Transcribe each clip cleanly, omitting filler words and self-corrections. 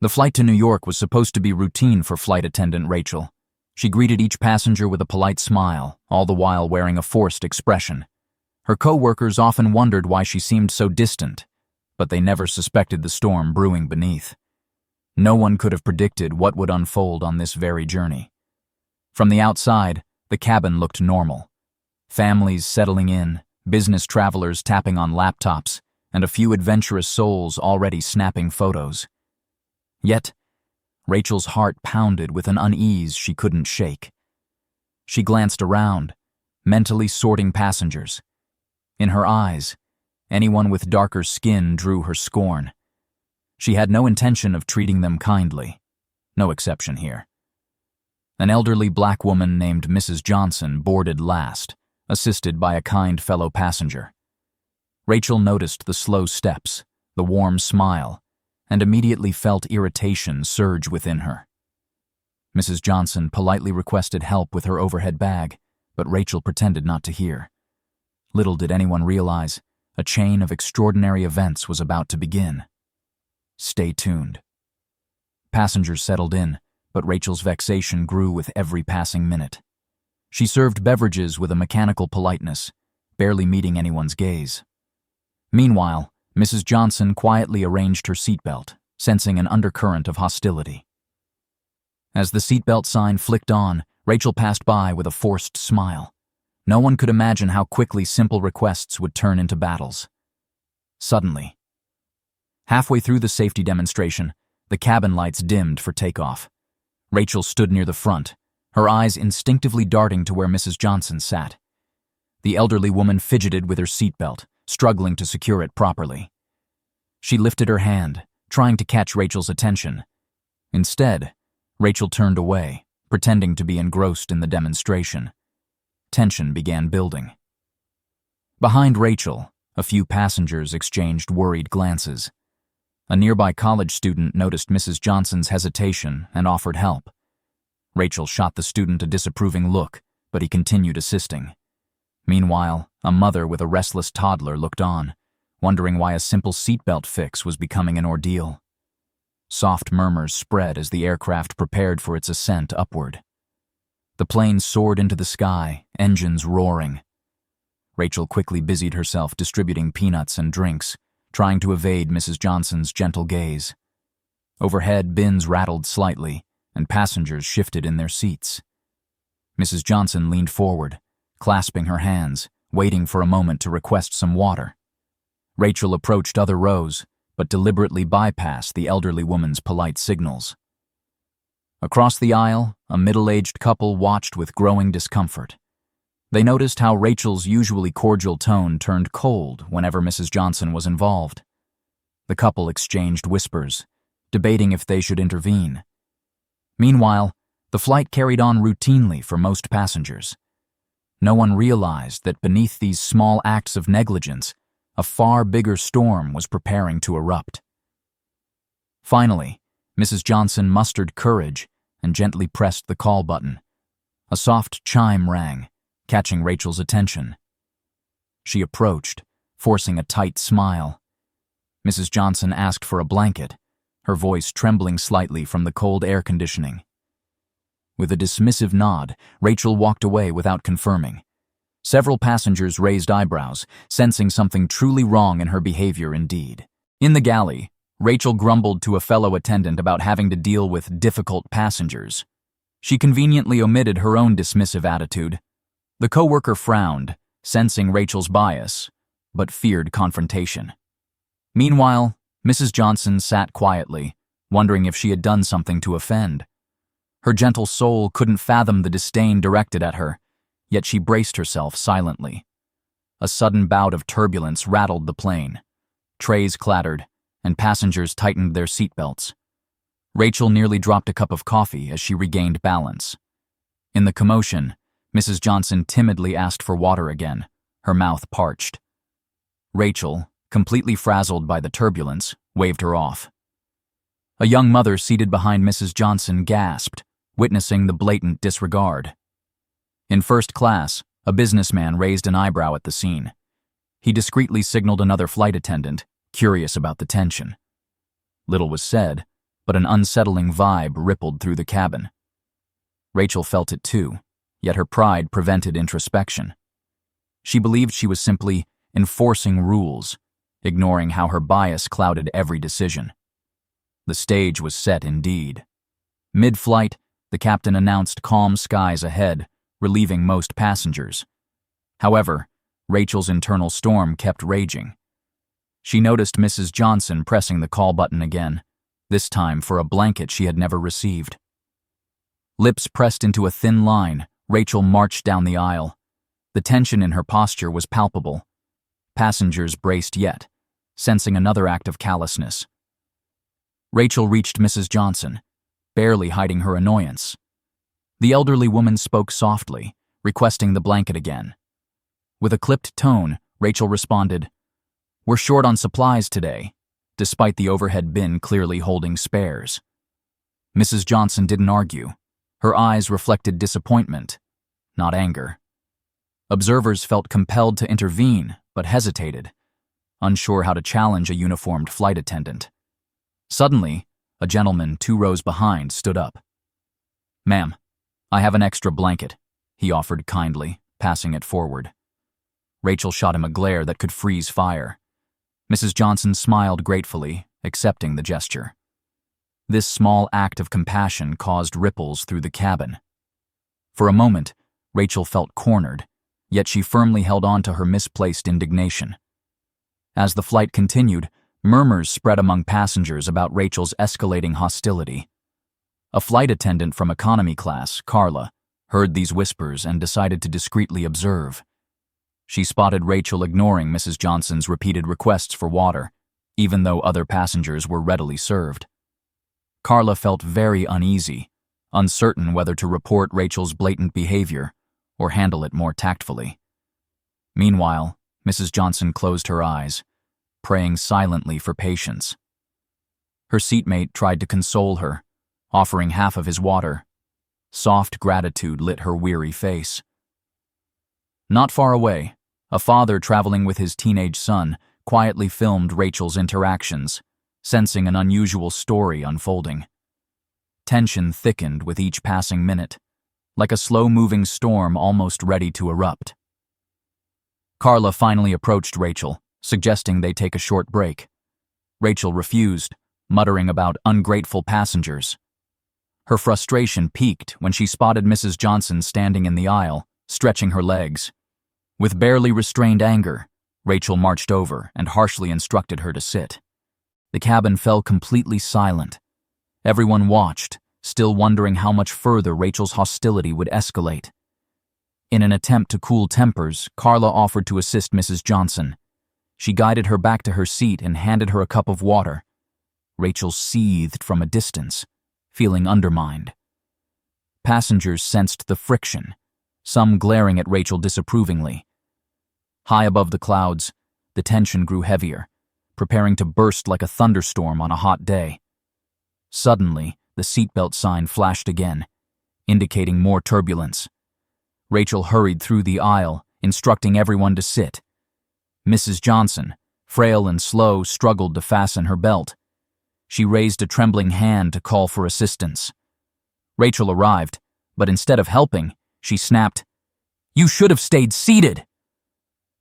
The flight to New York was supposed to be routine for flight attendant Rachel. She greeted each passenger with a polite smile, all the while wearing a forced expression. Her co-workers often wondered why she seemed so distant, but they never suspected the storm brewing beneath. No one could have predicted what would unfold on this very journey. From the outside, the cabin looked normal. Families settling in, business travelers tapping on laptops, and a few adventurous souls already snapping photos. Yet, Rachel's heart pounded with an unease she couldn't shake. She glanced around, mentally sorting passengers. In her eyes, anyone with darker skin drew her scorn. She had no intention of treating them kindly. No exception here. An elderly black woman named Mrs. Johnson boarded last, assisted by a kind fellow passenger. Rachel noticed the slow steps, the warm smile, and immediately felt irritation surge within her. Mrs. Johnson politely requested help with her overhead bag, but Rachel pretended not to hear. Little did anyone realize, a chain of extraordinary events was about to begin. Stay tuned. Passengers settled in, but Rachel's vexation grew with every passing minute. She served beverages with a mechanical politeness, barely meeting anyone's gaze. Meanwhile, Mrs. Johnson quietly arranged her seatbelt, sensing an undercurrent of hostility. As the seatbelt sign flicked on, Rachel passed by with a forced smile. No one could imagine how quickly simple requests would turn into battles. Suddenly, halfway through the safety demonstration, the cabin lights dimmed for takeoff. Rachel stood near the front, her eyes instinctively darting to where Mrs. Johnson sat. The elderly woman fidgeted with her seatbelt, struggling to secure it properly. She lifted her hand, trying to catch Rachel's attention. Instead, Rachel turned away, pretending to be engrossed in the demonstration. Tension began building. Behind Rachel, a few passengers exchanged worried glances. A nearby college student noticed Mrs. Johnson's hesitation and offered help. Rachel shot the student a disapproving look, but he continued assisting. Meanwhile, a mother with a restless toddler looked on, wondering why a simple seatbelt fix was becoming an ordeal. Soft murmurs spread as the aircraft prepared for its ascent upward. The plane soared into the sky, engines roaring. Rachel quickly busied herself distributing peanuts and drinks, trying to evade Mrs. Johnson's gentle gaze. Overhead, bins rattled slightly, and passengers shifted in their seats. Mrs. Johnson leaned forward, clasping her hands, waiting for a moment to request some water. Rachel approached other rows, but deliberately bypassed the elderly woman's polite signals. Across the aisle, a middle-aged couple watched with growing discomfort. They noticed how Rachel's usually cordial tone turned cold whenever Mrs. Johnson was involved. The couple exchanged whispers, debating if they should intervene. Meanwhile, the flight carried on routinely for most passengers. No one realized that beneath these small acts of negligence, a far bigger storm was preparing to erupt. Finally, Mrs. Johnson mustered courage and gently pressed the call button. A soft chime rang, catching Rachel's attention. She approached, forcing a tight smile. Mrs. Johnson asked for a blanket, her voice trembling slightly from the cold air conditioning. With a dismissive nod, Rachel walked away without confirming. Several passengers raised eyebrows, sensing something truly wrong in her behavior indeed. In the galley, Rachel grumbled to a fellow attendant about having to deal with difficult passengers. She conveniently omitted her own dismissive attitude. The coworker frowned, sensing Rachel's bias, but feared confrontation. Meanwhile, Mrs. Johnson sat quietly, wondering if she had done something to offend. Her gentle soul couldn't fathom the disdain directed at her, yet she braced herself silently. A sudden bout of turbulence rattled the plane. Trays clattered, and passengers tightened their seatbelts. Rachel nearly dropped a cup of coffee as she regained balance. In the commotion, Mrs. Johnson timidly asked for water again, her mouth parched. Rachel, completely frazzled by the turbulence, waved her off. A young mother seated behind Mrs. Johnson gasped, witnessing the blatant disregard. In first class, a businessman raised an eyebrow at the scene. He discreetly signaled another flight attendant, curious about the tension. Little was said, but an unsettling vibe rippled through the cabin. Rachel felt it too, yet her pride prevented introspection. She believed she was simply enforcing rules, ignoring how her bias clouded every decision. The stage was set indeed. Mid-flight, the captain announced calm skies ahead, relieving most passengers. However, Rachel's internal storm kept raging. She noticed Mrs. Johnson pressing the call button again, this time for a blanket she had never received. Lips pressed into a thin line, Rachel marched down the aisle. The tension in her posture was palpable. Passengers braced yet, sensing another act of callousness. Rachel reached Mrs. Johnson, barely hiding her annoyance. The elderly woman spoke softly, requesting the blanket again. With a clipped tone, Rachel responded, "We're short on supplies today," despite the overhead bin clearly holding spares. Mrs. Johnson didn't argue. Her eyes reflected disappointment, not anger. Observers felt compelled to intervene, but hesitated, unsure how to challenge a uniformed flight attendant. Suddenly, a gentleman 2 rows behind stood up. "Ma'am, I have an extra blanket," he offered kindly, passing it forward. Rachel shot him a glare that could freeze fire. Mrs. Johnson smiled gratefully, accepting the gesture. This small act of compassion caused ripples through the cabin. For a moment, Rachel felt cornered, yet she firmly held on to her misplaced indignation. As the flight continued, murmurs spread among passengers about Rachel's escalating hostility. A flight attendant from economy class, Carla, heard these whispers and decided to discreetly observe. She spotted Rachel ignoring Mrs. Johnson's repeated requests for water, even though other passengers were readily served. Carla felt very uneasy, uncertain whether to report Rachel's blatant behavior or handle it more tactfully. Meanwhile, Mrs. Johnson closed her eyes, praying silently for patience. Her seatmate tried to console her, offering half of his water. Soft gratitude lit her weary face. Not far away, a father traveling with his teenage son quietly filmed Rachel's interactions, sensing an unusual story unfolding. Tension thickened with each passing minute, like a slow-moving storm almost ready to erupt. Carla finally approached Rachel, suggesting they take a short break. Rachel refused, muttering about ungrateful passengers. Her frustration peaked when she spotted Mrs. Johnson standing in the aisle, stretching her legs. With barely restrained anger, Rachel marched over and harshly instructed her to sit. The cabin fell completely silent. Everyone watched, still wondering how much further Rachel's hostility would escalate. In an attempt to cool tempers, Carla offered to assist Mrs. Johnson. She guided her back to her seat and handed her a cup of water. Rachel seethed from a distance, feeling undermined. Passengers sensed the friction, some glaring at Rachel disapprovingly. High above the clouds, the tension grew heavier, preparing to burst like a thunderstorm on a hot day. Suddenly, the seatbelt sign flashed again, indicating more turbulence. Rachel hurried through the aisle, instructing everyone to sit. Mrs. Johnson, frail and slow, struggled to fasten her belt. She raised a trembling hand to call for assistance. Rachel arrived, but instead of helping, she snapped, "You should have stayed seated!"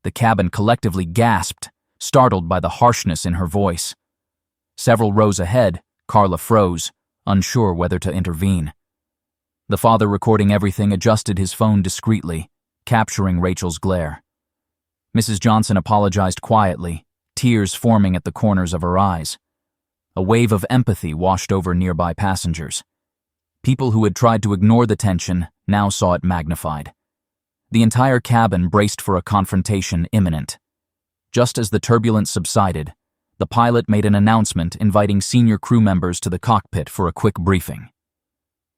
The cabin collectively gasped, startled by the harshness in her voice. Several rows ahead, Carla froze, unsure whether to intervene. The father recording everything adjusted his phone discreetly, capturing Rachel's glare. Mrs. Johnson apologized quietly, tears forming at the corners of her eyes. A wave of empathy washed over nearby passengers. People who had tried to ignore the tension now saw it magnified. The entire cabin braced for a confrontation imminent. Just as the turbulence subsided, the pilot made an announcement inviting senior crew members to the cockpit for a quick briefing.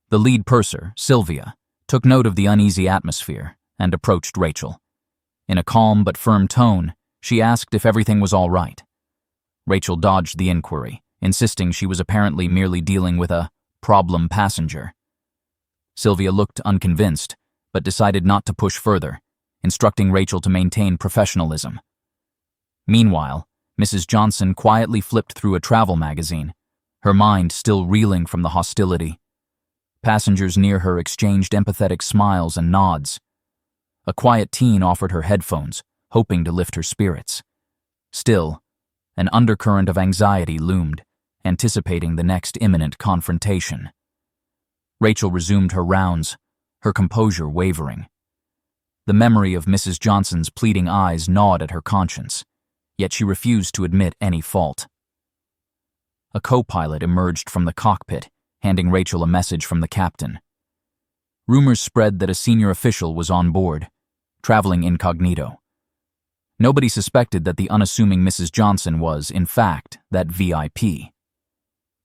The lead purser, Sylvia, took note of the uneasy atmosphere and approached Rachel. In a calm but firm tone, she asked if everything was all right. Rachel dodged the inquiry, insisting she was apparently merely dealing with a problem passenger. Sylvia looked unconvinced, but decided not to push further, instructing Rachel to maintain professionalism. Meanwhile, Mrs. Johnson quietly flipped through a travel magazine, her mind still reeling from the hostility. Passengers near her exchanged empathetic smiles and nods. A quiet teen offered her headphones, hoping to lift her spirits. Still, an undercurrent of anxiety loomed, anticipating the next imminent confrontation. Rachel resumed her rounds, her composure wavering. The memory of Mrs. Johnson's pleading eyes gnawed at her conscience, yet she refused to admit any fault. A co-pilot emerged from the cockpit, handing Rachel a message from the captain. Rumors spread that a senior official was on board, traveling incognito. Nobody suspected that the unassuming Mrs. Johnson was, in fact, that VIP.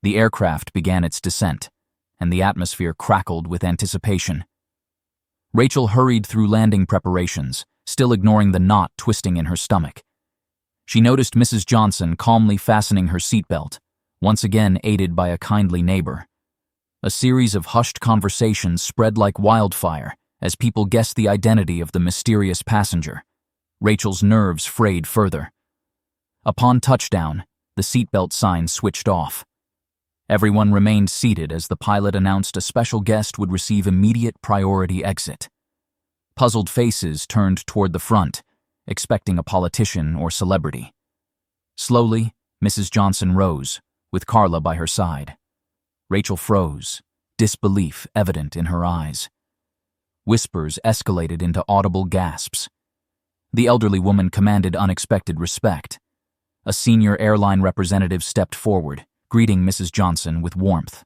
The aircraft began its descent, and the atmosphere crackled with anticipation. Rachel hurried through landing preparations, still ignoring the knot twisting in her stomach. She noticed Mrs. Johnson calmly fastening her seatbelt, once again aided by a kindly neighbor. A series of hushed conversations spread like wildfire as people guessed the identity of the mysterious passenger. Rachel's nerves frayed further. Upon touchdown, the seatbelt sign switched off. Everyone remained seated as the pilot announced a special guest would receive immediate priority exit. Puzzled faces turned toward the front, expecting a politician or celebrity. Slowly, Mrs. Johnson rose, with Carla by her side. Rachel froze, disbelief evident in her eyes. Whispers escalated into audible gasps. The elderly woman commanded unexpected respect. A senior airline representative stepped forward, greeting Mrs. Johnson with warmth.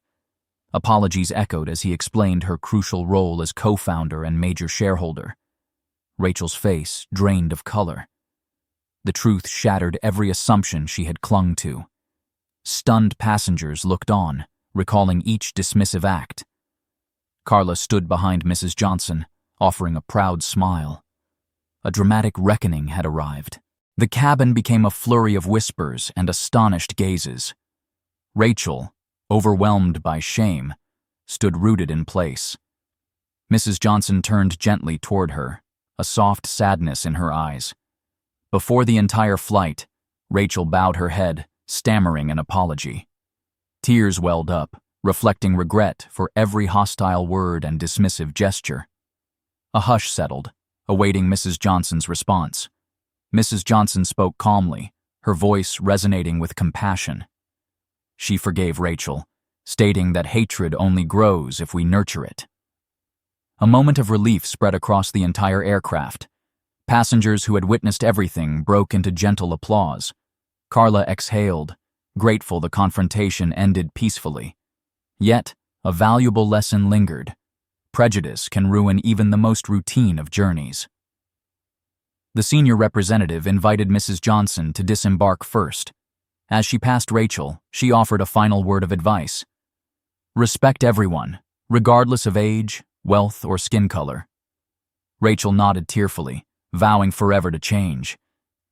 Apologies echoed as he explained her crucial role as co-founder and major shareholder. Rachel's face drained of color. The truth shattered every assumption she had clung to. Stunned passengers looked on, recalling each dismissive act. Carla stood behind Mrs. Johnson, offering a proud smile. A dramatic reckoning had arrived. The cabin became a flurry of whispers and astonished gazes. Rachel, overwhelmed by shame, stood rooted in place. Mrs. Johnson turned gently toward her, a soft sadness in her eyes. Before the entire flight, Rachel bowed her head, stammering an apology. Tears welled up, reflecting regret for every hostile word and dismissive gesture. A hush settled, awaiting Mrs. Johnson's response. Mrs. Johnson spoke calmly, her voice resonating with compassion. She forgave Rachel, stating that hatred only grows if we nurture it. A moment of relief spread across the entire aircraft. Passengers who had witnessed everything broke into gentle applause. Carla exhaled, grateful the confrontation ended peacefully. Yet, a valuable lesson lingered. Prejudice can ruin even the most routine of journeys. The senior representative invited Mrs. Johnson to disembark first. As she passed Rachel, she offered a final word of advice. Respect everyone, regardless of age, wealth, or skin color. Rachel nodded tearfully, vowing forever to change.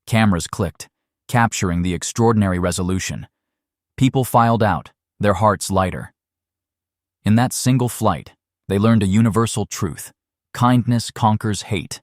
Cameras clicked, capturing the extraordinary resolution. People filed out, their hearts lighter. In that single flight, they learned a universal truth: kindness conquers hate.